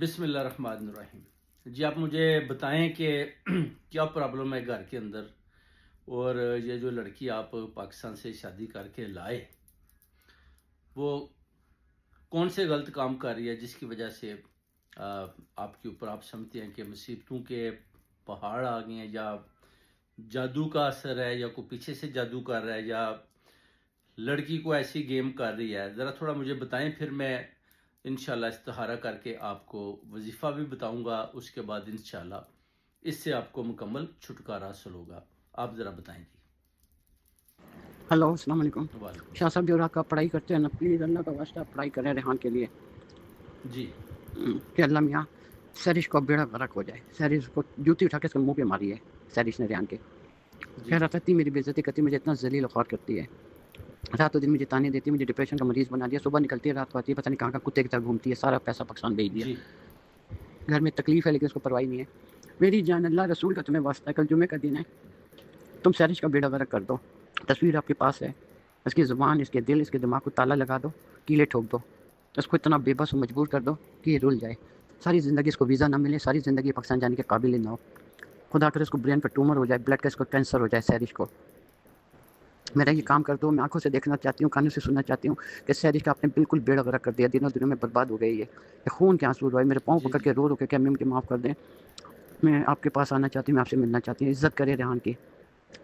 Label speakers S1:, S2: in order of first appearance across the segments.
S1: بسم اللہ الرحمن الرحیم. جی آپ مجھے بتائیں کہ کیا پرابلم ہے گھر کے اندر، اور یہ جو لڑکی آپ پاکستان سے شادی کر کے لائے وہ کون سے غلط کام کر رہی ہے جس کی وجہ سے آپ کے اوپر آپ سمجھتے ہیں کہ مصیبتوں کے پہاڑ آ گئے ہیں، یا جادو کا اثر ہے، یا کوئی پیچھے سے جادو کر رہا ہے، یا لڑکی کو ایسی گیم کر رہی ہے؟ ذرا تھوڑا مجھے بتائیں، پھر میں انشاءاللہ استخارہ کر کے آپ کو وظیفہ بھی بتاؤں گا. اس کے بعد انشاءاللہ اس سے آپ کو مکمل چھٹکارا حاصل ہوگا. آپ ذرا بتائیں جی.
S2: ہلو، السلام علیکم.
S1: وعلیکم
S2: شاہ صاحب،
S1: السلام.
S2: جو رات کا پڑھائی کرتے ہیں نا، پلیز اللہ کا واسطہ پڑھائی کریں ریحان کے لیے
S1: جی
S2: کہ اللہ میاں سیرش کو بیڑا غرق ہو جائے. سیرش کو جوتی اٹھا کے اس کے منہ پہ ماری ہے سیرش نے ریحان کے.
S1: جی
S2: کہہ رہا
S1: جی
S2: تھا تھی میری بے عزتی کرتی، مجھے اتنا ذلیل و خوار کرتی ہے، رات و دن مجھے تانے دیتی ہے، مجھے ڈپریشن کا مریض بنا دیا. صبح نکلتی ہے، رات کو آتی ہے، پتہ نہیں کہاں کا کتے کی طرح گھومتی ہے، سارا پیسہ پاکستان بھیج دیا.
S1: جی
S2: گھر میں تکلیف ہے لیکن اس کو پرواہ نہیں ہے. میری جان، اللہ رسول کا تمہیں واسطہ ہے، کل جمعے کا دن ہے، تم سیرش کا بیڑا غرق کر دو. تصویر آپ کے پاس ہے، اس کی زبان، اس کے دل، اس کے دماغ کو تالا لگا دو، کیلے ٹھوک دو، اس کو اتنا بے بس و مجبور کر دو کہ یہ رول جائے. ساری زندگی اس کو ویزا نہ ملے، ساری زندگی پاکستان جانے کے قابل ہی نہ ہو. خدا کرے اس کو برین پر ٹیومر ہو جائے، بلڈ کا اس کو کینسر ہو جائے. سیرش کو میرا یہ
S1: جی
S2: کام کر دو. میں آنکھوں سے دیکھنا چاہتی ہوں، کانوں سے سننا چاہتی ہوں کہ سیرش کا آپ نے بالکل بیڑا غرق کر دیا. دنوں دنوں میں برباد ہو گئی ہے. یہ خون کے آنسو روئے، میرے پاؤں
S1: جی
S2: پکڑ
S1: جی
S2: کے رو رو کے کہ امی مجھے معاف کر دیں. میں آپ کے پاس آنا چاہتی ہوں، میں آپ سے ملنا چاہتی ہوں. عزت کرے ریحان کی،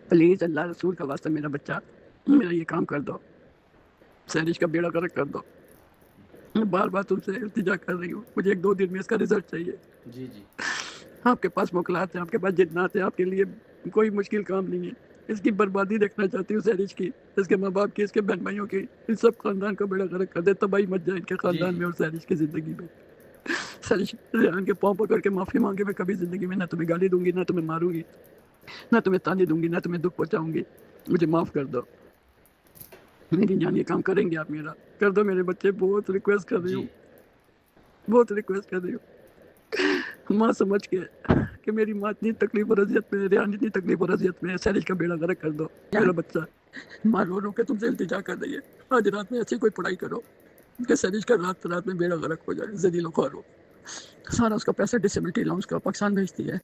S2: پلیز اللہ رسول کا واسطہ میرا بچہ، میرا یہ کام کر دو. سیرش کا بیڑا غرق کر دو. میں بار بار تم سے التجا کر رہی ہوں، مجھے 1-2 دن میں اس کا رزلٹ چاہیے.
S1: جی جی
S2: آپ کے پاس موکلات ہیں، آپ کے پاس جنات ہیں، آپ کے لیے کوئی مشکل کام نہیں ہے. اس کی بربادی دیکھنا چاہتی ہوں، سیرش کی، اس کے ماں باپ کی، اس کے بہن بھائیوں کی، ان سب خاندان کا بیڑا غرق کر دے. تباہی مچ جائے ان کے
S1: جی
S2: خاندان
S1: جی
S2: میں اور سیرش کی زندگی میں. سیرش ریحان کے پاؤں پکڑ کے معافی مانگے. میں کبھی زندگی میں نہ تمہیں گالی دوں گی، نہ تمہیں ماروں گی، نہ تمہیں تانے دوں گی، نہ تمہیں دکھ پہنچاؤں گی. مجھے معاف کر دو. میری جان، یہ کام کریں گے آپ؟ میرا کر دو میرے بچے، بہت ریکویسٹ کر رہی
S1: جی
S2: ہوں، بہت ریکویسٹ کر رہی ہوں. ماں سمجھ کے کہ میری ماں اتنی تکلیف اور اذیت میں، ریحان اتنی تکلیف اور اذیت میں، سیرش کا بیڑا غرق کر دو. میرا بچہ ماں رو رو کے تم سے التجا کر رہی ہے، آج رات میں ایسی کوئی پڑھائی کرو کہ سیرش کا رات میں بیڑا غرق ہو جائے، ذلیل و خوار ہو. سارا اس کا پیسہ ڈسیبلٹی الاؤنس کا پاکستان بھیجتی ہے.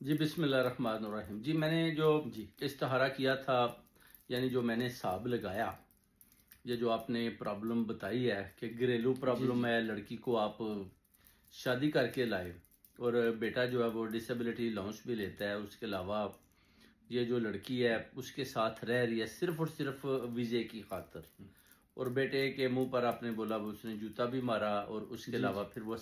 S1: جی بسم اللہ الرحمن الرحیم. جی میں نے جو استخارہ کیا تھا، یعنی جو میں نے حساب لگایا، یہ جو آپ نے پرابلم بتائی ہے کہ گھریلو پرابلم ہے، لڑکی کو آپ شادی کر کے لائے، اور بیٹا جو ہے وہ ڈسیبلٹی الاؤنس بھی لیتا ہے. اس کے علاوہ یہ جو لڑکی ہے اس کے ساتھ رہ رہی ہے صرف اور صرف ویزے کی خاطر، اور بیٹے کے منہ پر آپ نے بولا وہ اس نے جوتا بھی مارا، اور اس کے علاوہ پھر وہ